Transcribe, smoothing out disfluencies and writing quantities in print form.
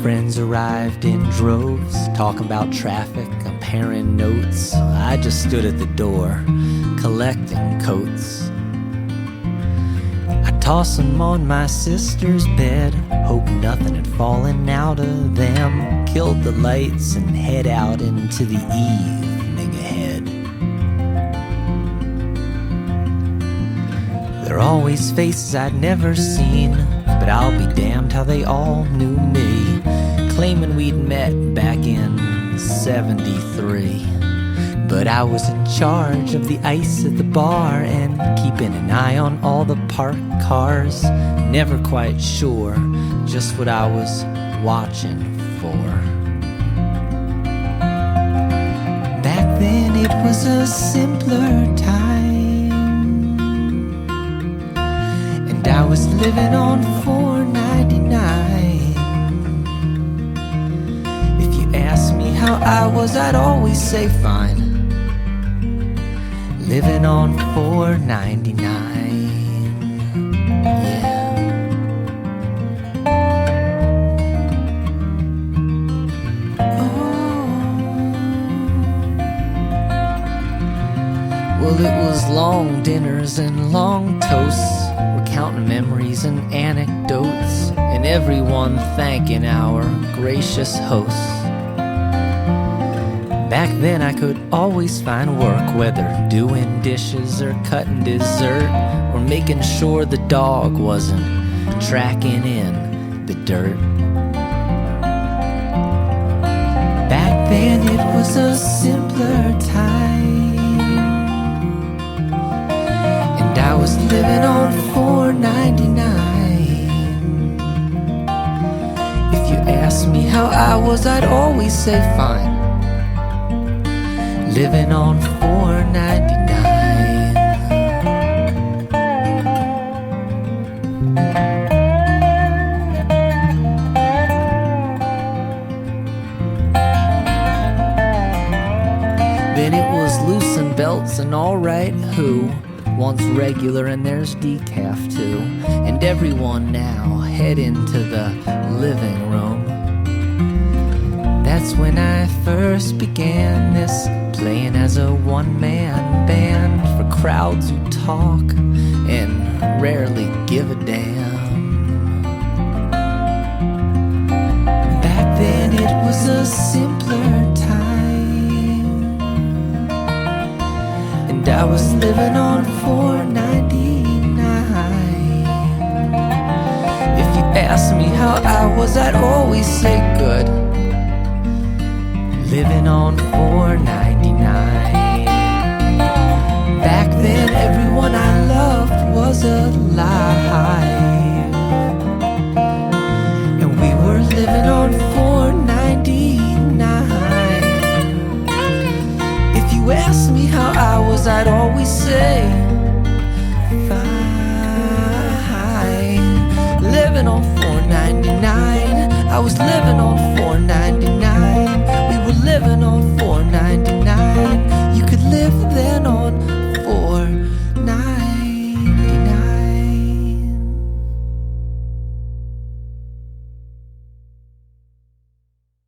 Friends arrived in droves, talking about traffic, comparing notes. I just stood at the door, collecting coats. I toss them on my sister's bed, hope nothing had fallen out of them. Killed the lights and head out into the evening ahead. There are always faces I'd never seen, but I'll be damned how they all knew me, claiming we'd met back in '73. But I was in charge of the ice at the bar and keeping an eye on all the parked cars. Never quite sure just what I was watching for. Back then it was a simpler time, and I was living on $4.99. If you asked me how I was, I'd always say fine, living on $4.99. Yeah. Well, it was long dinners and long toasts, recounting memories and anecdotes, and everyone thanking our gracious hosts. Back then I could always find work, whether doing dishes or cutting dessert, or making sure the dog wasn't tracking in the dirt. Back then it was a simpler time, and I was living on $4.99. If you asked me how I was, I'd always say fine, living on $4.99. Then it was loosen belts and alright who, once regular and there's decaf too, and everyone now head into the living room. That's when I first began this, playing as a one-man band for crowds who talk and rarely give a damn. Back then it was a simpler time, and I was living on $4.99. If you asked me how I was, I'd always say good, living on $4.99. Back then everyone I loved was alive, and we were living on $4.99. If you asked me how I was, I'd always say fine, living on $4.99. I was living on $4.99.